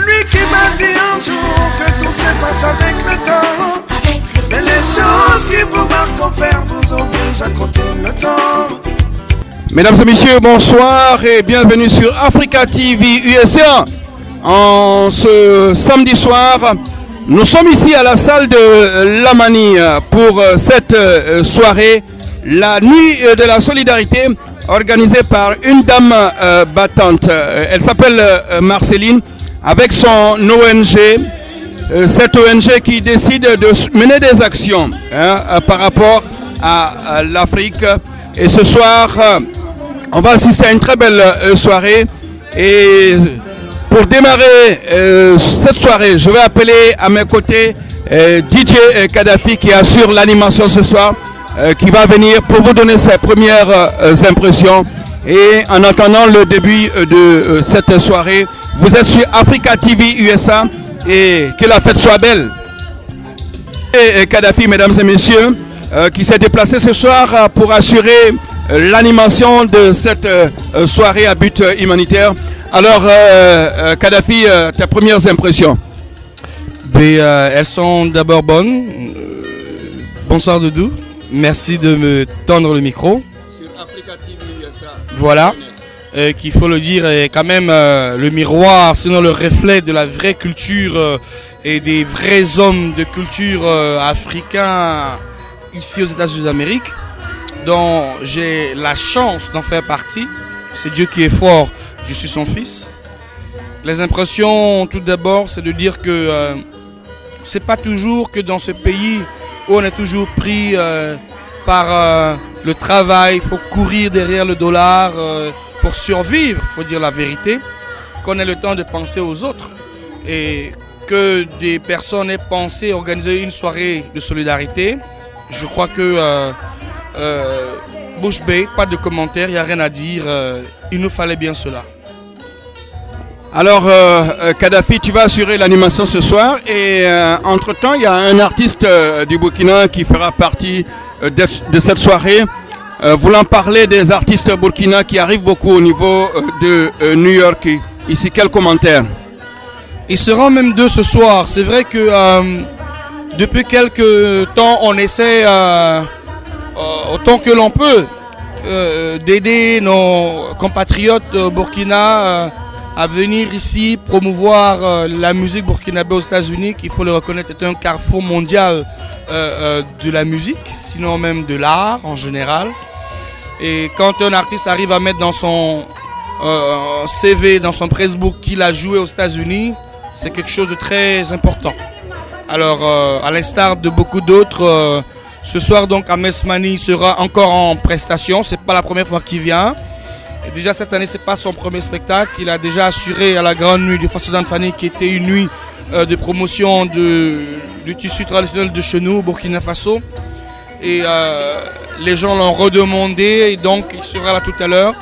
Celui qui m'a dit un jour que tout s'efface avec le temps. Mais les choses qui vous marquent faire vous obligent à continuer le temps. Mesdames et messieurs, bonsoir et bienvenue sur Africa TV USA. En ce samedi soir, nous sommes ici à la salle de Lamani pour cette soirée, la nuit de la solidarité, organisée par une dame battante. Elle s'appelle Marceline, avec son ONG, cette ONG qui décide de mener des actions par rapport à l'Afrique. Et ce soir, on va assister à une très belle soirée. Et pour démarrer cette soirée, je vais appeler à mes côtés DJ Kadhafi qui assure l'animation ce soir, qui va venir pour vous donner ses premières impressions. Et en attendant le début de cette soirée, vous êtes sur Africa TV USA et que la fête soit belle. Et Kadhafi, mesdames et messieurs, qui s'est déplacé ce soir pour assurer l'animation de cette soirée à but humanitaire. Alors, Kadhafi, tes premières impressions? Elles sont d'abord bonnes. Bonsoir Doudou, merci de me tendre le micro. Sur Africa TV USA. Voilà, qu'il faut le dire, est quand même le miroir, sinon le reflet de la vraie culture et des vrais hommes de culture africains ici aux États-Unis d'Amérique, dont j'ai la chance d'en faire partie. C'est Dieu qui est fort, je suis son fils. Les impressions, tout d'abord, c'est de dire que c'est pas toujours que dans ce pays où on est toujours pris par le travail, il faut courir derrière le dollar pour survivre, il faut dire la vérité, qu'on ait le temps de penser aux autres et que des personnes aient pensé organiser une soirée de solidarité. Je crois que bouche bée, pas de commentaires, il n'y a rien à dire, il nous fallait bien cela. Alors, Kadhafi, tu vas assurer l'animation ce soir et entre-temps, il y a un artiste du Burkina qui fera partie de cette soirée. Voulant parler des artistes burkina qui arrivent beaucoup au niveau de New York. Ici, quel commentaire? Il sera même deux ce soir. C'est vrai que depuis quelques temps, on essaie autant que l'on peut d'aider nos compatriotes Burkina à venir ici promouvoir la musique burkinabé aux États-Unis, qu'il faut le reconnaître, est un carrefour mondial de la musique, sinon même de l'art en général. Et quand un artiste arrive à mettre dans son CV, dans son Facebook qu'il a joué aux États-Unis, c'est quelque chose de très important. Alors, à l'instar de beaucoup d'autres, ce soir donc Ahmed Slimani sera encore en prestation. C'est pas la première fois qu'il vient. Et déjà cette année, c'est pas son premier spectacle. Il a déjà assuré à la grande nuit du Fassodan Fani, qui était une nuit de promotion du tissu traditionnel de chez nous, au Burkina Faso. Et les gens l'ont redemandé, et donc il sera là tout à l'heure.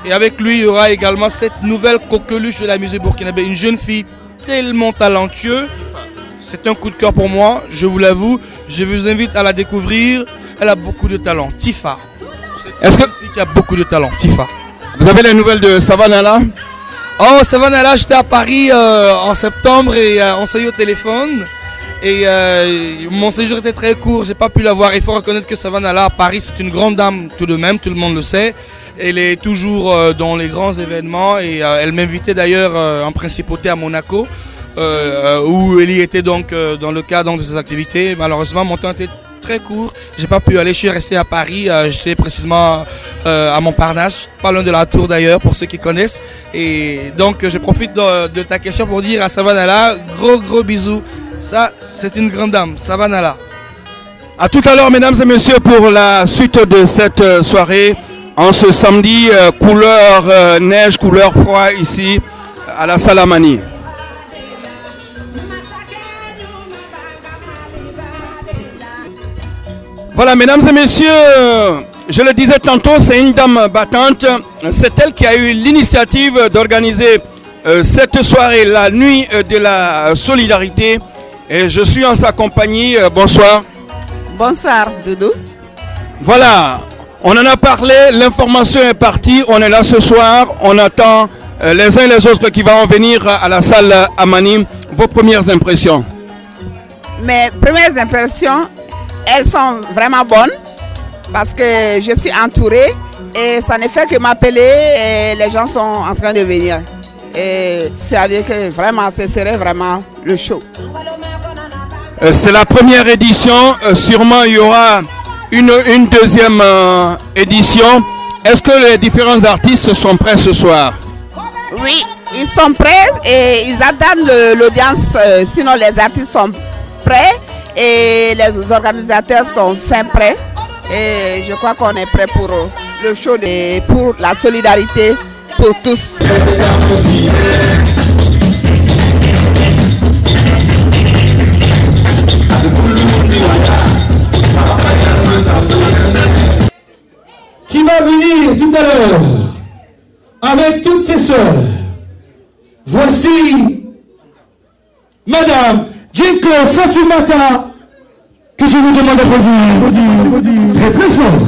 Et avec lui, il y aura également cette nouvelle coqueluche de la musique burkinabé, une jeune fille tellement talentueuse. C'est un coup de cœur pour moi, je vous l'avoue. Je vous invite à la découvrir. Elle a beaucoup de talent. Tifa. Est-ce que qui a beaucoup de talent, Tifa. Vous avez les nouvelles de Savannah? Oh, Savannah, j'étais à Paris en septembre et on s'est eu au téléphone. Et mon séjour était très court, j'ai pas pu la voir. Il faut reconnaître que Savannah à Paris, c'est une grande dame tout de même, tout le monde le sait. Elle est toujours dans les grands événements et elle m'invitait d'ailleurs en principauté à Monaco, où elle y était donc dans le cadre de ses activités. Malheureusement, mon temps était très court, j'ai pas pu aller, je suis resté à Paris, j'étais précisément à Montparnasse, pas loin de la Tour d'ailleurs pour ceux qui connaissent. Et donc je profite de ta question pour dire à Savannah, gros bisous. Ça, c'est une grande dame, Savannah. À tout à l'heure, mesdames et messieurs, pour la suite de cette soirée, en ce samedi, couleur neige, couleur froid, ici, à la salle Lamani. Voilà, mesdames et messieurs, je le disais tantôt, c'est une dame battante. C'est elle qui a eu l'initiative d'organiser cette soirée, la nuit de la solidarité. Et je suis en sa compagnie. Bonsoir. Bonsoir, Doudou. Voilà, on en a parlé, l'information est partie. On est là ce soir. On attend les uns et les autres qui vont venir à la salle Amani, vos premières impressions? Mes premières impressions, elles sont vraiment bonnes parce que je suis entourée et ça ne fait que m'appeler et les gens sont en train de venir. Et c'est-à-dire que vraiment, ce serait vraiment le show. C'est la première édition, sûrement il y aura une deuxième édition. Est-ce que les différents artistes sont prêts ce soir? Oui, ils sont prêts et ils attendent l'audience, sinon les artistes sont prêts et les organisateurs sont fin prêts. Et je crois qu'on est prêt pour le show, pour la solidarité pour tous. Qui va venir tout à l'heure avec toutes ses sœurs. Voici Madame Jinko Fatumata, que je vous demande d'applaudir très très fort.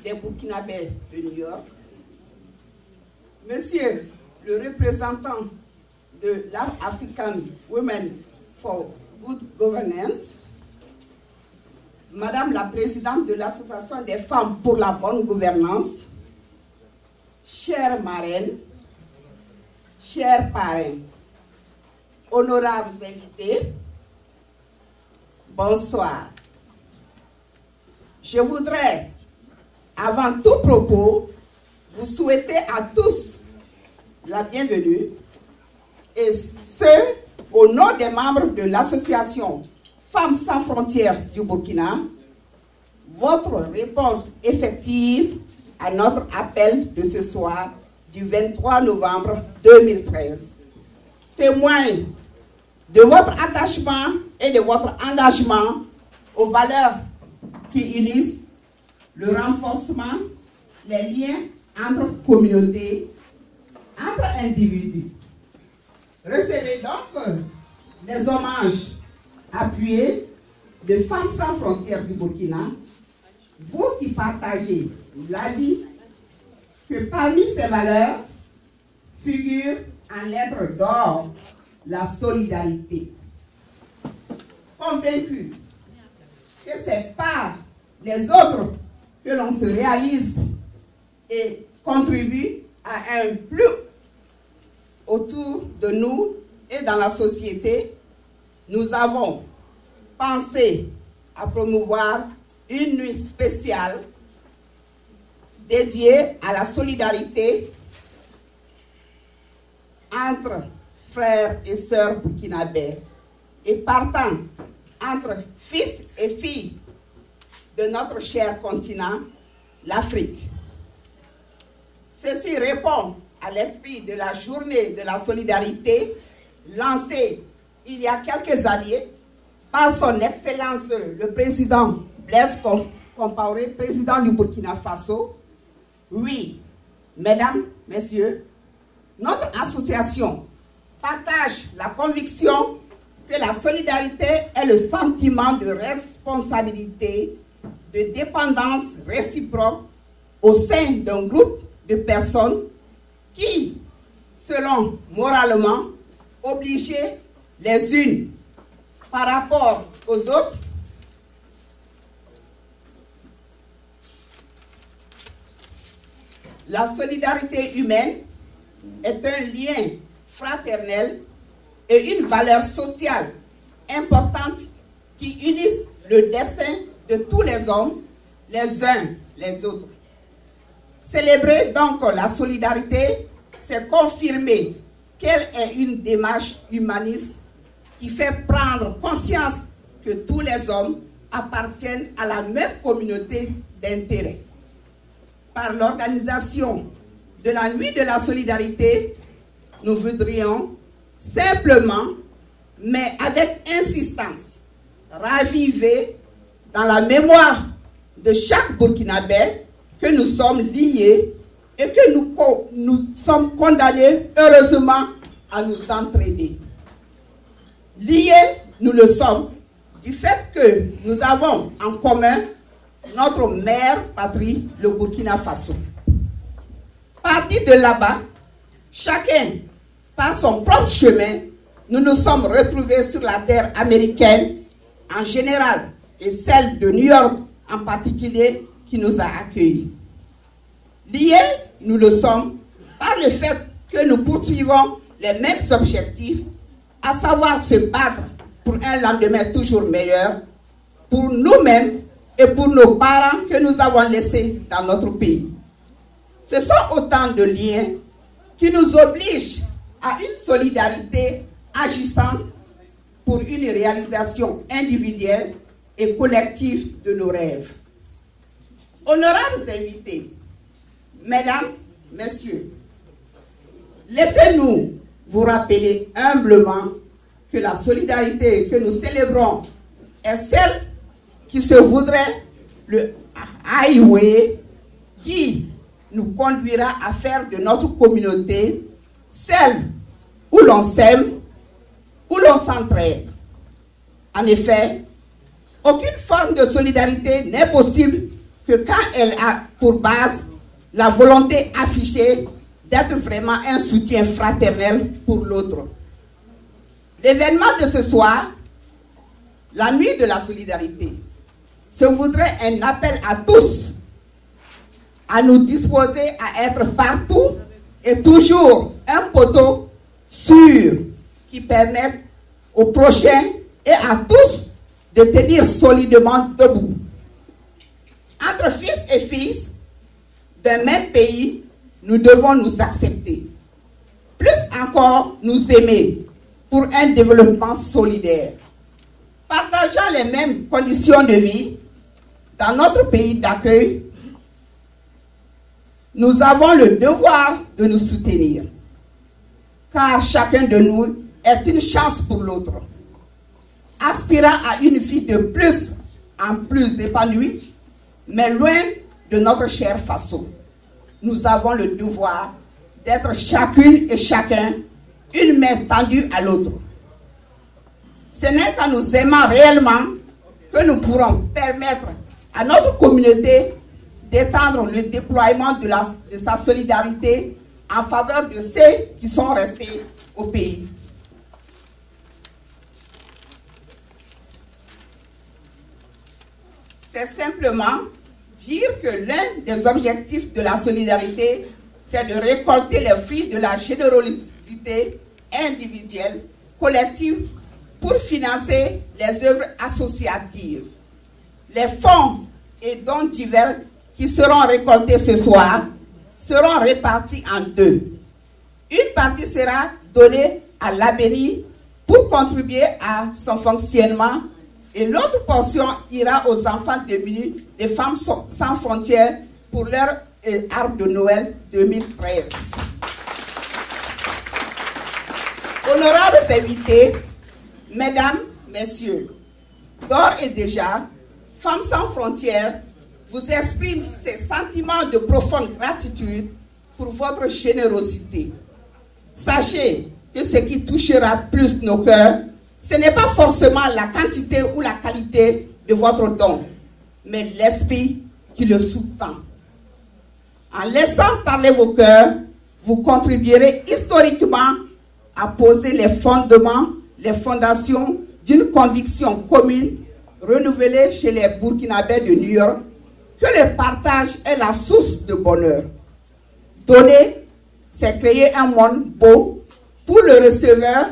Des Burkinabés de New York, Monsieur le représentant de l'African Women for Good Governance, Madame la présidente de l'Association des femmes pour la bonne gouvernance, chères marraines, chers parrains, honorables invités, bonsoir. Je voudrais, avant tout propos, vous souhaiter à tous la bienvenue et ce, au nom des membres de l'association Femmes sans frontières du Burkina, votre réponse effective à notre appel de ce soir du 23 novembre 2013 témoigne de votre attachement et de votre engagement aux valeurs qui unissent le renforcement, les liens entre communautés, entre individus. Recevez donc des hommages appuyés de Femmes sans frontières du Burkina, vous qui partagez la vie, que parmi ces valeurs figure en lettres d'or la solidarité. Convaincu que c'est par les autres que l'on se réalise et contribue à un plus autour de nous et dans la société, nous avons pensé à promouvoir une nuit spéciale dédiée à la solidarité entre frères et sœurs burkinabés et partant entre fils et filles de notre cher continent, l'Afrique. Ceci répond à l'esprit de la journée de la solidarité lancée il y a quelques années par son Excellence le président Blaise Compaoré, président du Burkina Faso. Oui, mesdames, messieurs, notre association partage la conviction que la solidarité est le sentiment de responsabilité, de dépendance réciproque au sein d'un groupe de personnes qui, selon moralement, obligées les unes par rapport aux autres, la solidarité humaine est un lien fraternel et une valeur sociale importante qui unissent le destin de tous les hommes, les uns les autres. Célébrer donc la solidarité, c'est confirmer qu'elle est une démarche humaniste qui fait prendre conscience que tous les hommes appartiennent à la même communauté d'intérêts. Par l'organisation de la Nuit de la solidarité, nous voudrions simplement, mais avec insistance, raviver dans la mémoire de chaque Burkinabé que nous sommes liés et que nous sommes condamnés heureusement à nous entraider. Liés, nous le sommes du fait que nous avons en commun notre mère patrie, le Burkina Faso. Partis de là-bas, chacun par son propre chemin, nous nous sommes retrouvés sur la terre américaine en général et celle de New York en particulier qui nous a accueillis. Liés, nous le sommes par le fait que nous poursuivons les mêmes objectifs, à savoir se battre pour un lendemain toujours meilleur, pour nous-mêmes et pour nos parents que nous avons laissés dans notre pays. Ce sont autant de liens qui nous obligent à une solidarité agissant pour une réalisation individuelle et collective de nos rêves. Honorables invités, mesdames, messieurs, laissez-nous vous rappeler humblement que la solidarité que nous célébrons est celle qui se voudrait le highway qui nous conduira à faire de notre communauté celle où l'on s'aime, où l'on s'entraide. En effet, aucune forme de solidarité n'est possible que quand elle a pour base la volonté affichée d'être vraiment un soutien fraternel pour l'autre. L'événement de ce soir, la nuit de la solidarité, se voudrait un appel à tous à nous disposer à être partout et toujours un poteau sûr qui permette aux prochains et à tous de tenir solidement debout. Entre fils et filles d'un même pays, nous devons nous accepter. Plus encore, nous aimer pour un développement solidaire. Partageant les mêmes conditions de vie dans notre pays d'accueil, nous avons le devoir de nous soutenir, car chacun de nous est une chance pour l'autre. Aspirant à une vie de plus en plus épanouie, mais loin de notre cher Faso, nous avons le devoir d'être chacune et chacun une main tendue à l'autre. Ce n'est qu'en nous aimant réellement que nous pourrons permettre à notre communauté d'étendre le déploiement de sa solidarité en faveur de ceux qui sont restés au pays. C'est simplement dire que l'un des objectifs de la solidarité, c'est de récolter les fruits de la générosité individuelle, collective, pour financer les œuvres associatives. Les fonds et dons divers qui seront récoltés ce soir seront répartis en deux. Une partie sera donnée à l'Abénie pour contribuer à son fonctionnement et l'autre portion ira aux enfants démunis des Femmes sans frontières pour leur arbre de Noël 2013. Honorables invités, mesdames, messieurs, d'ores et déjà, Femmes sans frontières vous exprime ses sentiments de profonde gratitude pour votre générosité. Sachez que ce qui touchera plus nos cœurs, ce n'est pas forcément la quantité ou la qualité de votre don, mais l'esprit qui le sous-tend. En laissant parler vos cœurs, vous contribuerez historiquement à poser les fondements, les fondations d'une conviction commune renouvelée chez les Burkinabés de New York, que le partage est la source de bonheur. Donner, c'est créer un monde beau pour le receveur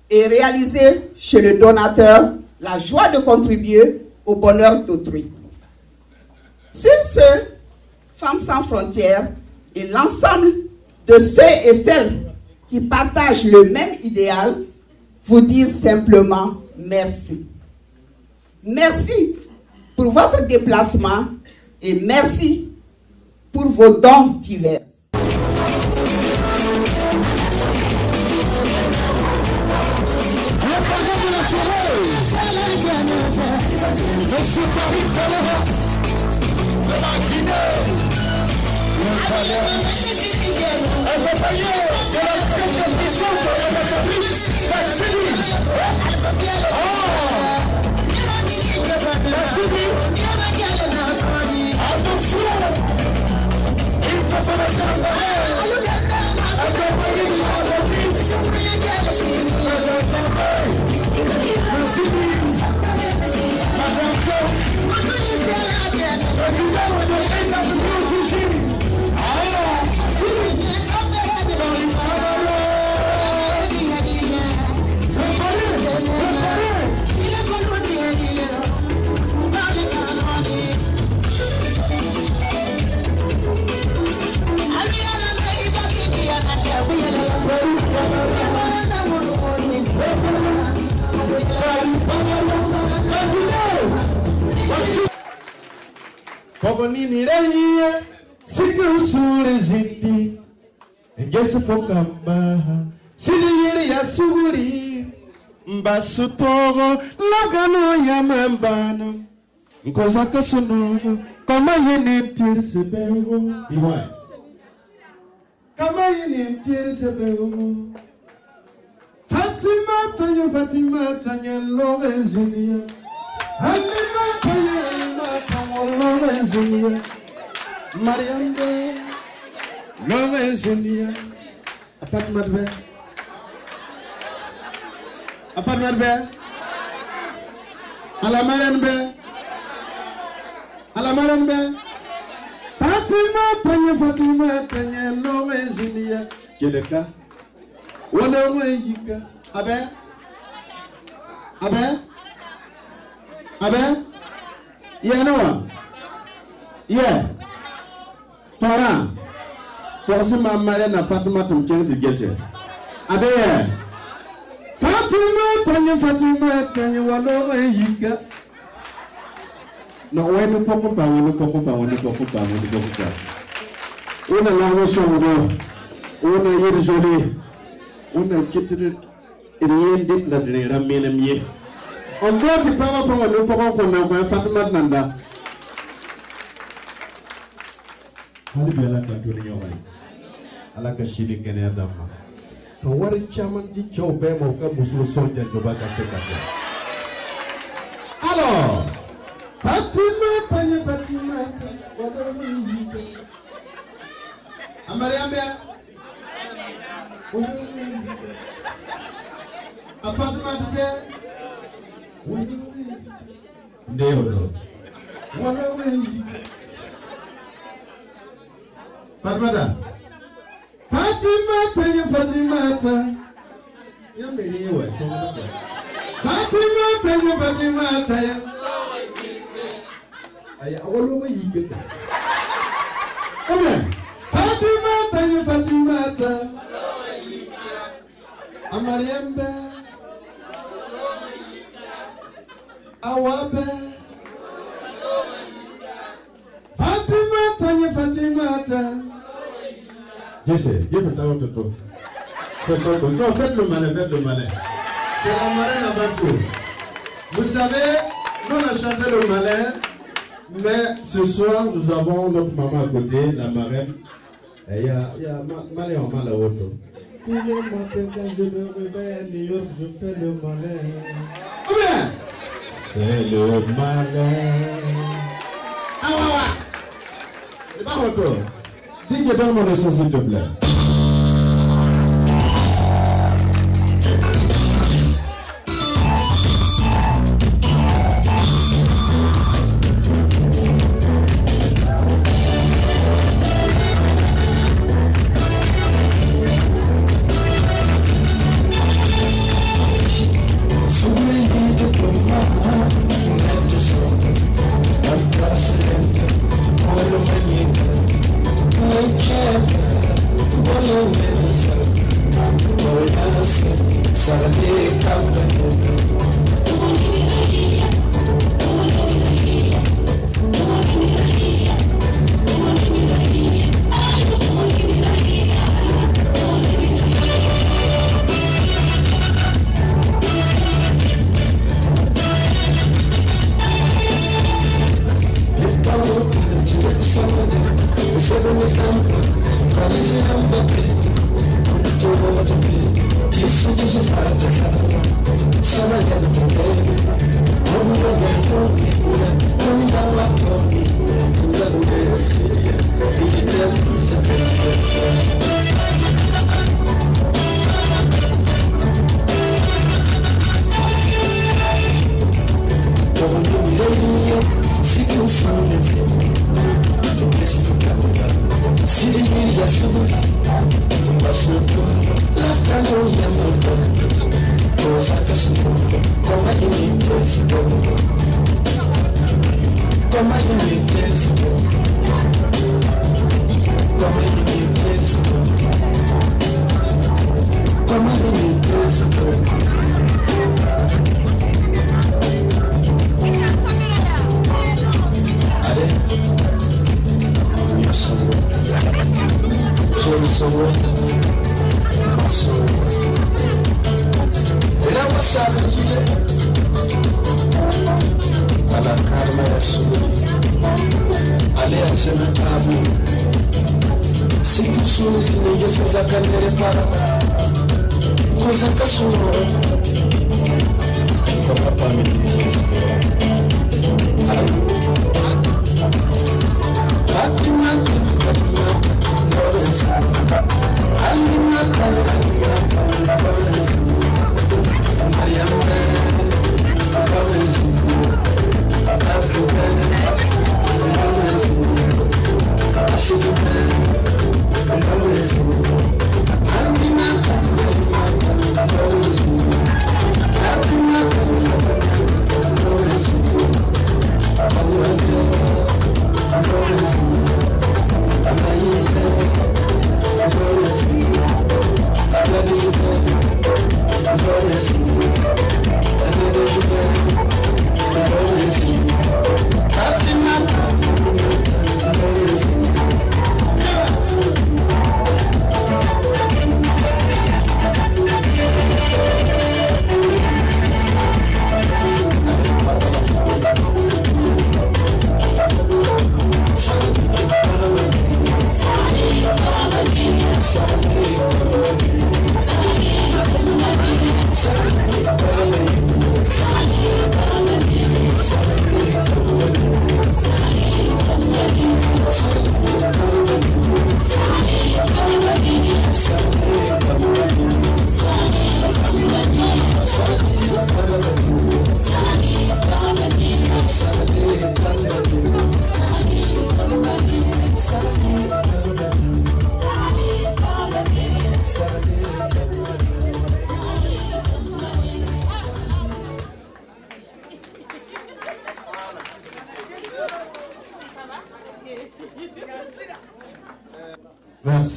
et réaliser chez le donateur la joie de contribuer au bonheur d'autrui. Sur ce, Femmes sans frontières et l'ensemble de ceux et celles qui partagent le même idéal vous disent simplement merci. Merci pour votre déplacement et merci pour vos dons divers. Kogonini reye siku sure ziti ngese fokamba sidiyiri ya suguri mbasutogo lagano ya mambano nkoza kasunovo kama yene tirsebego iwa kama yene tirsebego Fatima tanya Lorenzinia Halima tanya Lorenzinia Mariambe Lorenzinia Fatima be Fatima be Alamaran be Fatima tanya Lorenzinia Kedeka Wala wayika abe yenoa yeah tora posima mare na Fatima tumchenti gese abe Fatima tanya wala wayika no wenu poko pa una lango songo una yirzoli una kitri iriende la dira menemie on doit te pas prendre le poko ko na Fatima nanda hali bela ka to nyoma ala ka shiri kene adama ka wari chaman di chobe mo ka musul sonja joba ka sekata alors Fatima Amariambe Afatmate Ndeodo Fatmata Fatimata Yameniwe Fatimata Aya awolo yibe Amen Fatimata Amariambe Awabe Fatimata Jesse, Dieu ta auto. C'est pas bon. Non, faites le malin. C'est la marraine avant tout. Vous savez, nous on a chanté le malin, mais ce soir nous avons notre maman à côté, la marraine. Et il y a malin en mal à auto. Tous les matins quand je me réveille à New York, je fais le malin. Combien? C'est le malin. Ah ouais. C'est pas auto. Dis que donne-moi le son s'il te plaît.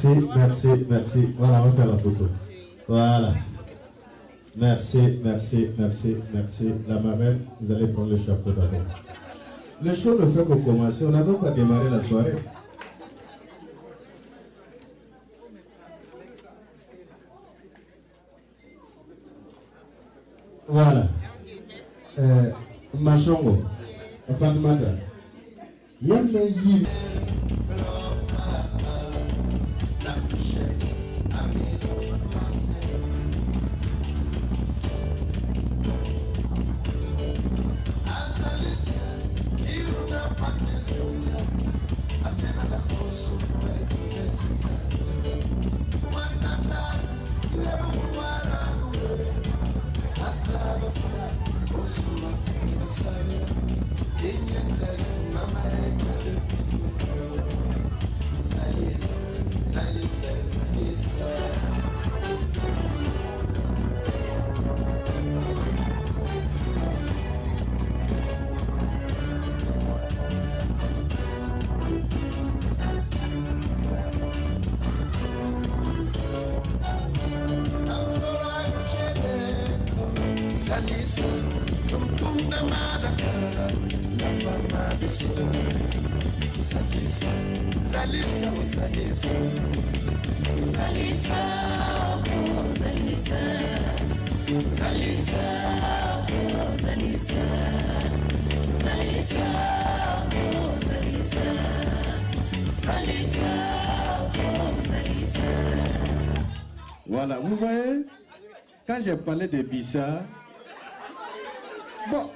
Merci, merci, merci. Voilà, on va faire la photo. Voilà. Merci, merci, merci, merci. La marraine, vous allez prendre le chapeau d'abord. Le show ne fait que commencer. On n'a donc pas démarré la soirée. Voilà. Machongo. Fatimata. Yambe yi. Voilà, vous voyez, quand j'ai parlé de Bissa, bon.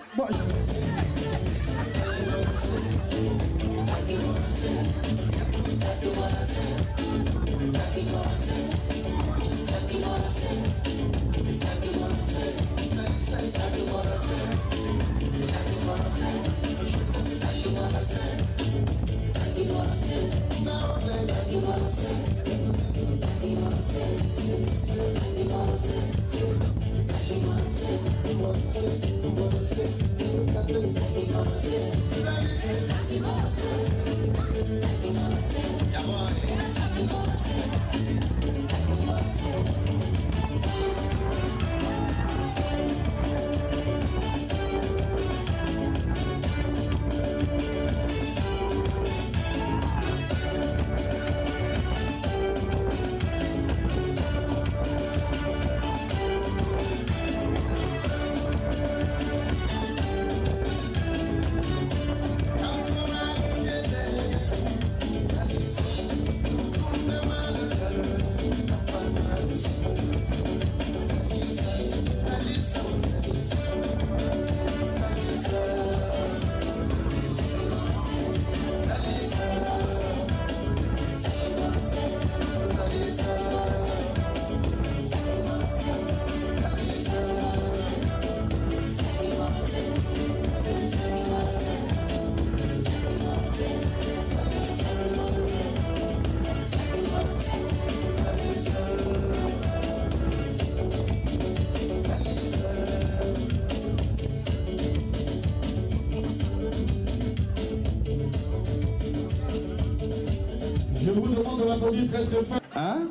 Je vous demande de l'applaudir très très fort. Hein?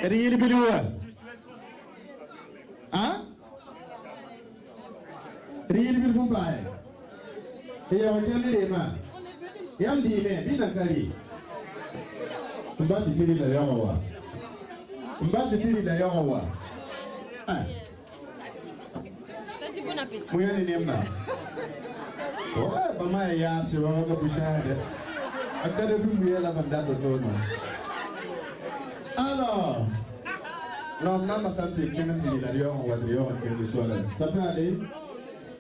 Riel Bilua. Hein? Riel Bilfumbai. Et on vient de l'Ema. Et on dit, mais bien Kari. On va se tirer la Yorawa. On va se tirer la Yorawa. Hein? Vous y allez Nema. Ouais, maman est là, c'est vraiment que vous savez. Alors, l'homme santé qui ça peut aller.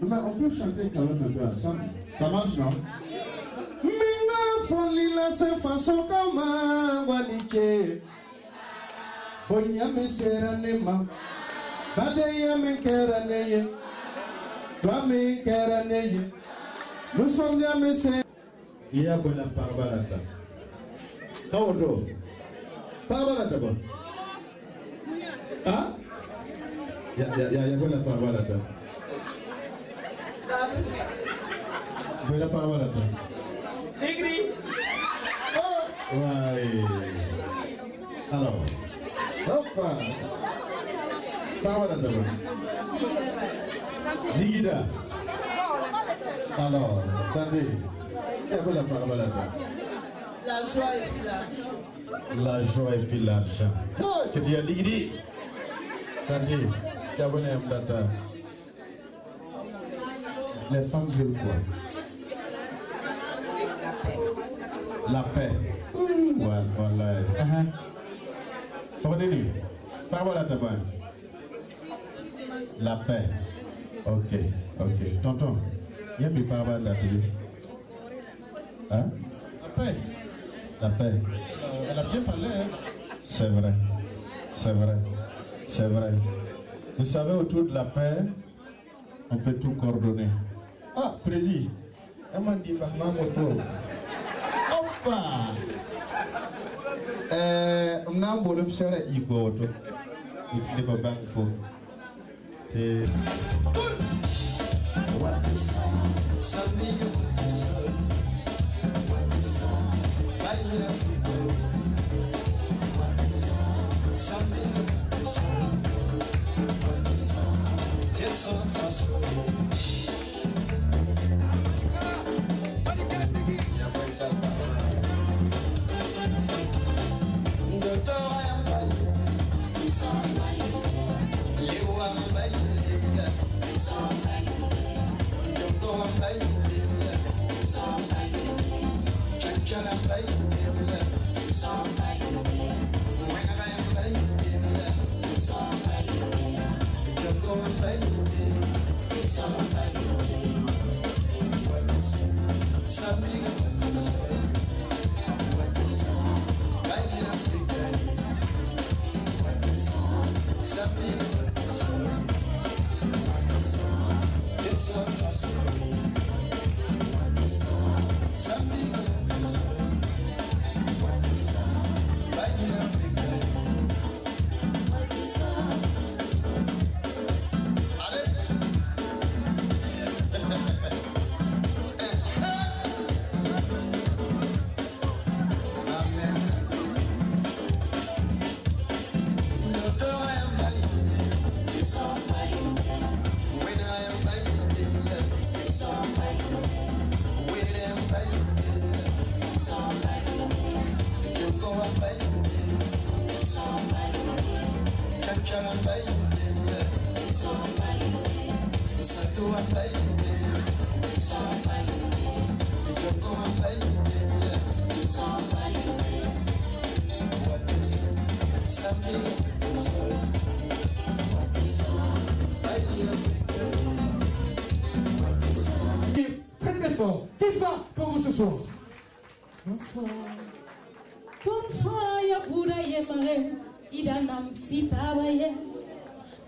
Mais on peut chanter quand même un peu ensemble. Ça marche, non? Minga folie la se façon comme un walike. Boya me seranema. Badeya me keraneye. Toi me keraneye. Nous sommes bien me ser. Il y a bonne parbalata. Taodo. Parbalata bon. Ah? Il y a bonne parbalata. Bonne parbalata. Degree. Ouais. Alors, hop. Ça va d'abord. Ligida. Alors, attendez. Il y a la parole à toi. La joie et puis l'argent. La joie et puis l'argent. Ah, que tu as Ligidi. Attendez. Il y a bonne data. Les femmes veulent quoi? La paix. Voilà. Prenez-lui. Parole à ta main. La paix. Ok. Tonton, il y a plus parole de la paix. Hein? La paix. Elle a bien parlé. Hein? C'est vrai. Vous savez, autour de la paix, on peut tout coordonner. Ah, président. Elle m'a dit, Hoppa! On a un bon seul ego. Il n'est pas bien faux. C'est. Très fort. Tifa pour vous ce soir. Bonsoir. Tonfa ya pura yemare, idanam sitabaye.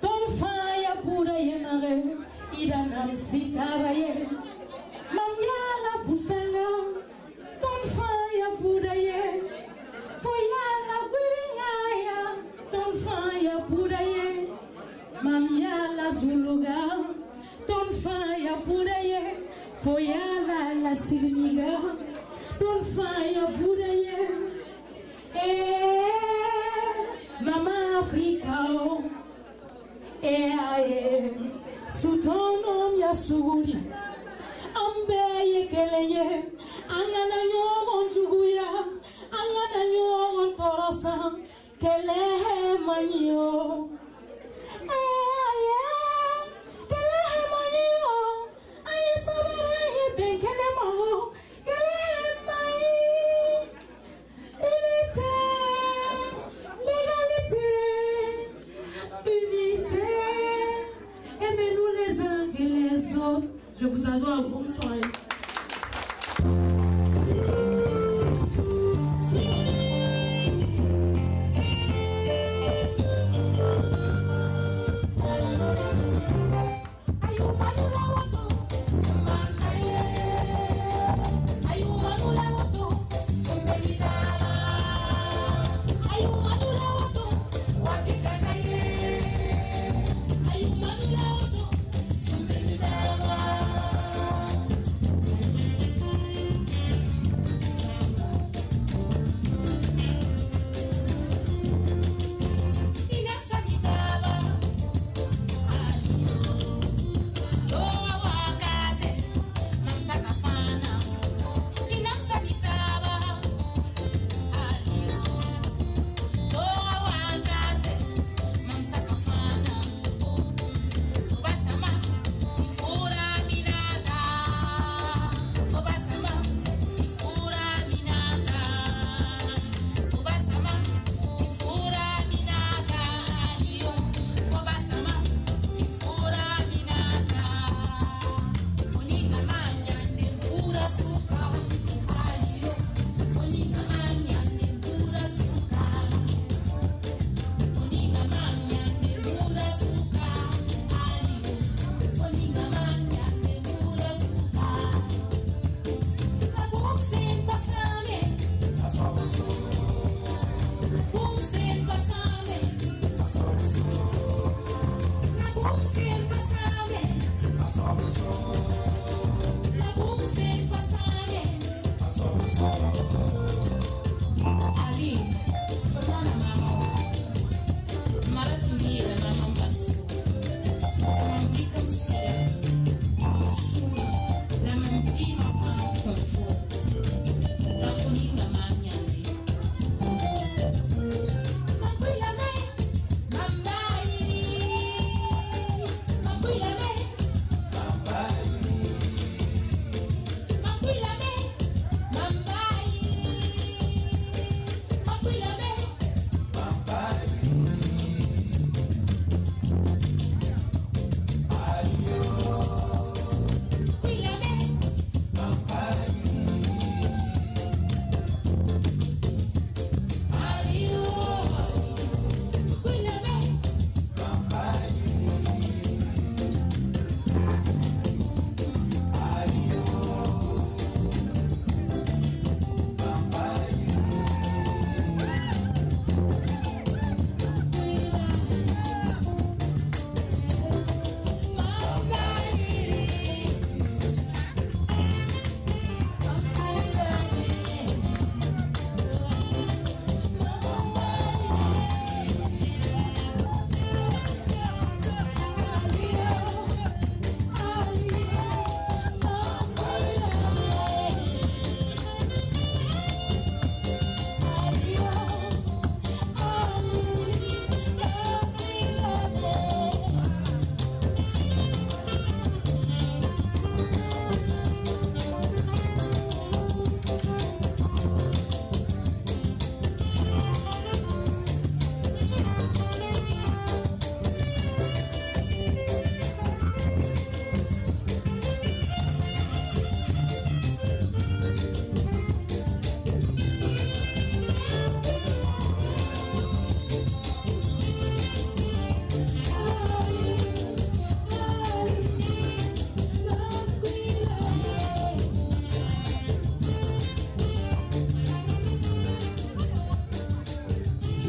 Tonfa ya pura yemare, idanam sitabaye. Mamya la busanga, tonfa ya pura ye. Foya la guringaya, tonfa ya pura ye. Mamya la zuluga, tonfa ya pura ye. Foya la sirniga, tonfa ya pura ye. Mama Africa, sous ton nom Yasuri, Ambe Yekeleye, Angana Yon Juguya, Angana Yon Torosa, Kele Manio, Kele Manio, I saw Ben Kele Maho, Kele Mai. Unité, aimez-nous les uns et les autres. Je vous adore, bonne soirée.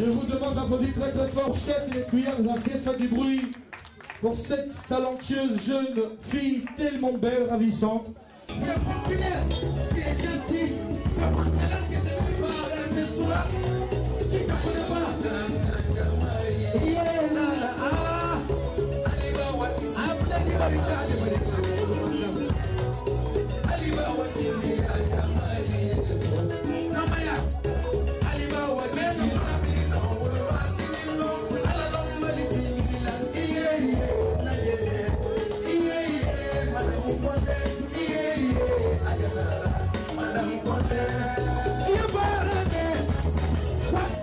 vous demande d'applaudir très très fort Chette et les cuillères, les assiettes, faites du bruit pour cette talentueuse jeune fille tellement belle, ravissante. C'est populaire, qui est gentil, c'est parce que là c'est de la qui ne connaît pas. Yeah, la la ah, Aliba Wati, Aliba Wati, Namaya, Aliba Wati, Madame Conde, you better what?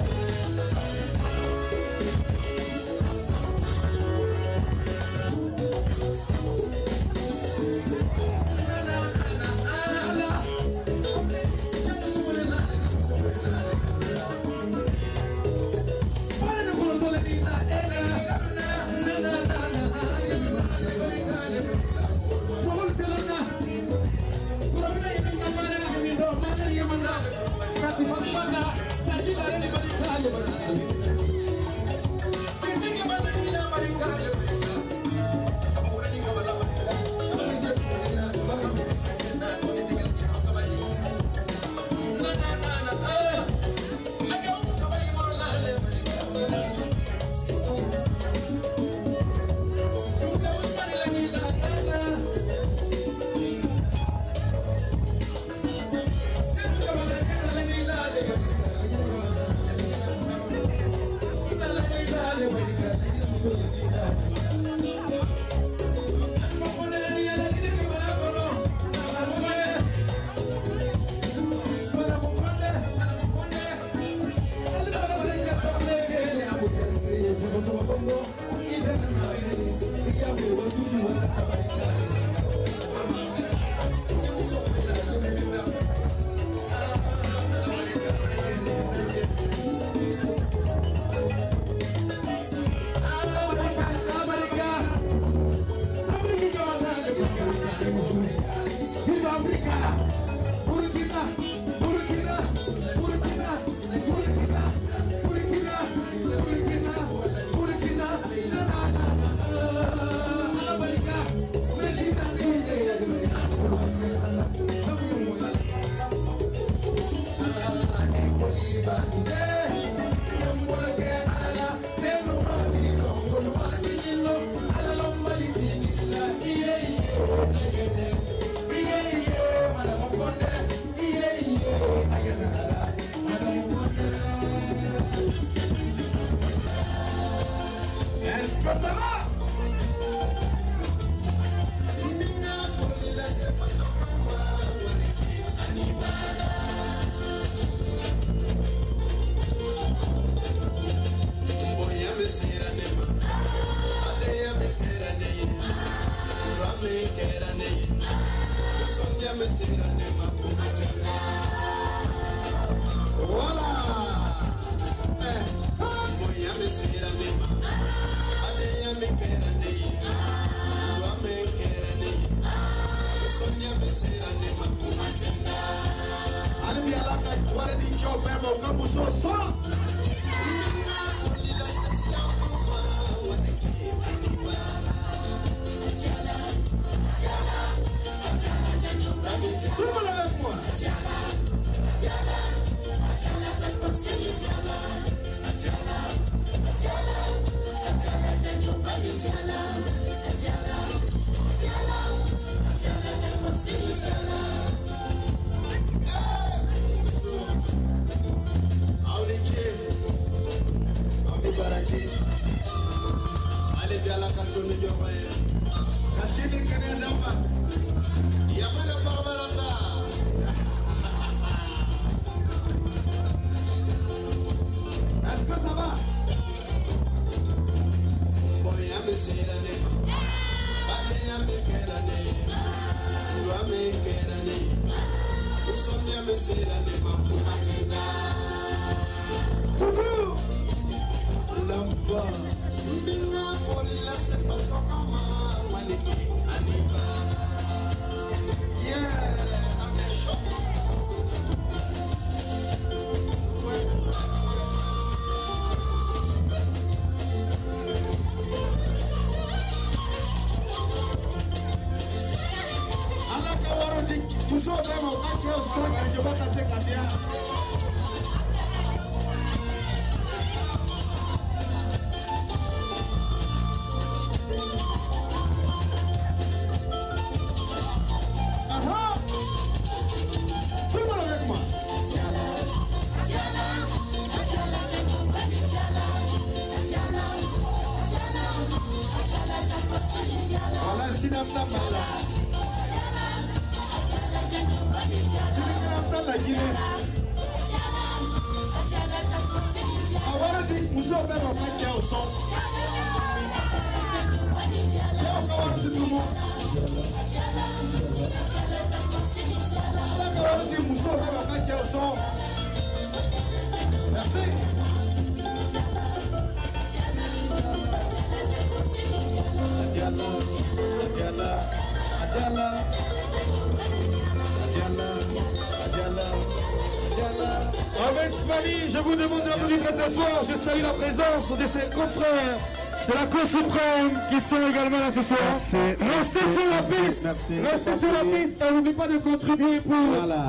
Muso bema wakati yo songa njibaka sekadia. Aha! Tout le monde avec moi. Voilà, si n'a pas mal. La Guinée. Awara di muso bɛ ma ka cɛ o sɔn. Cɛw ka wari di dugu. Ala ka wari di muso bɛ ma ka cɛ o sɔn. Merci. Adiala, Adiala, Adiala. Ahmed Smali, je vous demande d'applaudir très très fort. Je salue la présence de ses confrères de la Cour suprême qui sont également là ce soir. Restez sur la piste. Restez sur la piste et n'oubliez pas de contribuer pour,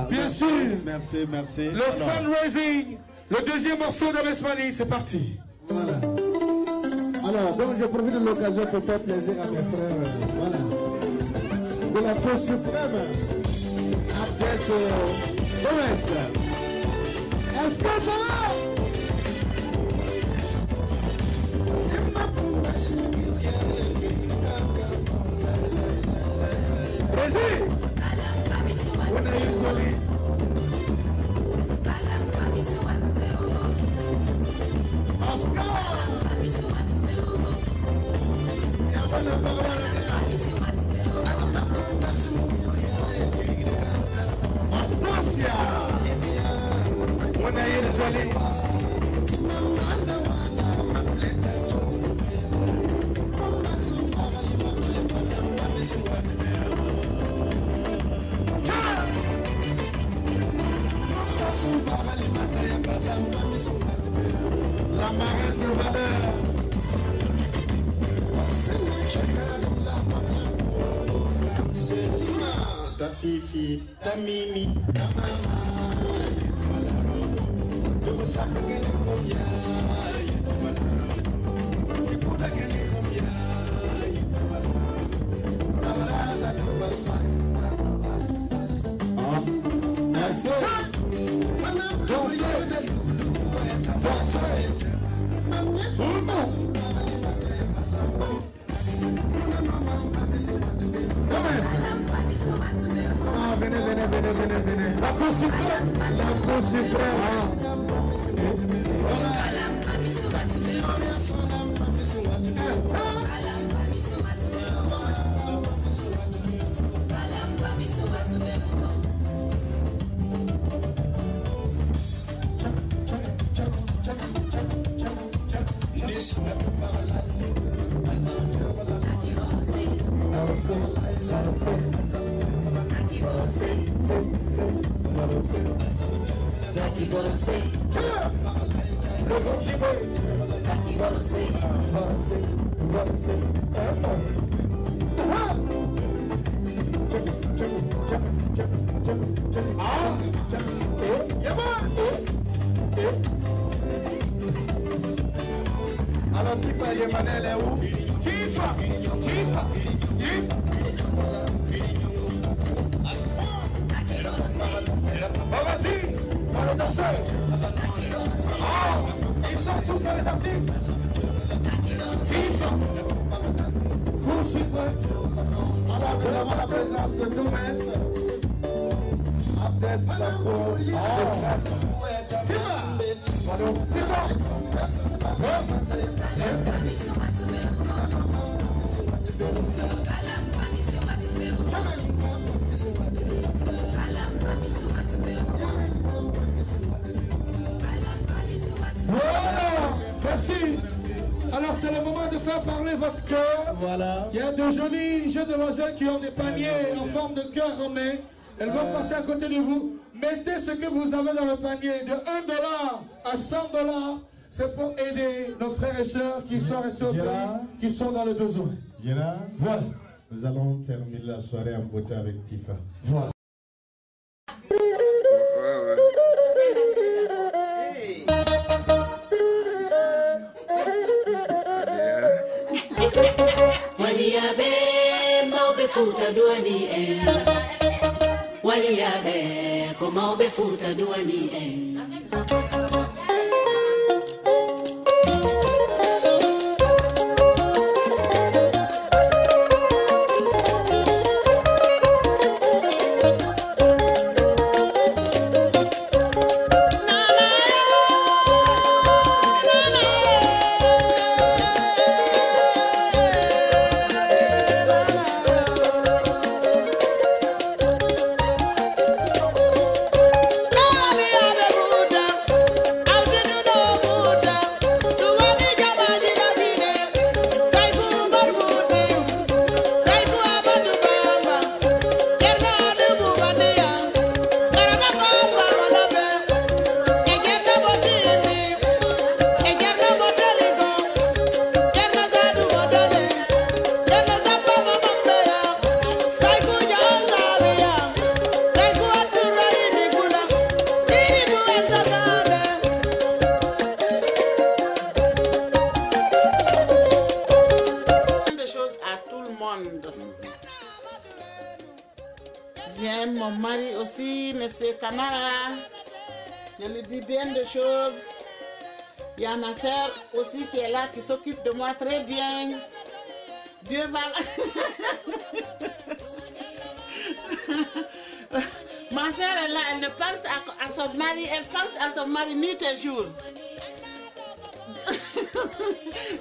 bien sûr, le fundraising. Le deuxième morceau d'Ahmed Smali, c'est parti. Voilà. Alors, donc je profite de l'occasion pour faire plaisir à mes frères. Voilà. De la Cour suprême. Après ce OS. Est-ce que ça va? Vas-y. On a isolé. Oscar. When I hear the Jolie, la marraine de valeur. Ta fifi, ta mimi, ta maman. Venez. La Cour suprême. Alors Tifa Yemanel est où? Tifa. Vas-y, faut le danser. Ils sont tous là les artistes. Tifa. Cour suprême. Alors que la présence de nos maîtres. Abdes la Cour suprême. Tifa. Voilà, merci. Alors c'est le moment de faire parler votre cœur. Voilà. Il y a de jolies jeunes demoiselles qui ont des paniers en forme de cœur en main. Elles vont passer à côté de vous. Mettez ce que vous avez dans le panier de $1 à $100. C'est pour aider nos frères et sœurs qui sont restés au pays, qui sont dans le besoin. Gérard, voilà. Nous allons terminer la soirée en beauté avec Tifa. Voilà. Waliabe maube futa duani Waliabe ko maube futa duani J'aime mon mari aussi, monsieur Camara. Je lui dis bien de choses. Il y a ma soeur aussi qui est là, qui s'occupe de moi très bien. Dieu va... Ma soeur est là, elle ne pense à son mari, elle pense à son mari nuit et jour.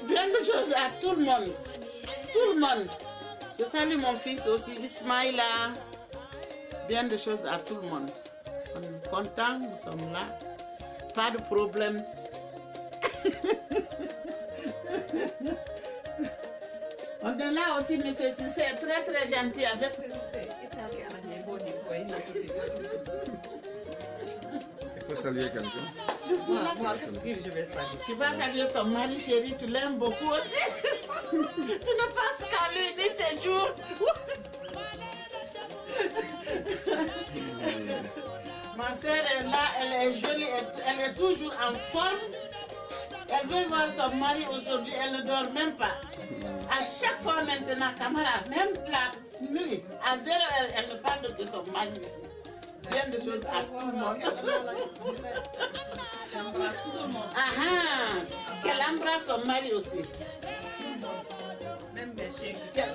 Bien de choses à tout le monde. Tout le monde. Je salue mon fils aussi, Ismaïla. Bien de choses à tout le monde. On est contents, nous sommes là. Pas de problème. On est là aussi, mais c'est très très gentil avec Il faut saluer quelqu'un. Je vais saluer. Tu vas saluer ton mari chéri, tu l'aimes beaucoup aussi. Tu ne penses qu'à lui ni tes jours. Ma soeur est là, elle est jolie, elle est toujours en forme. Elle veut voir son mari aujourd'hui, elle ne dort même pas. À chaque fois maintenant, Camara, même la nuit, à 0 heure, elle ne parle que son mari ici. Bien de choses à tout le monde. Qu'elle embrasse son mari aussi. Même mes chiens.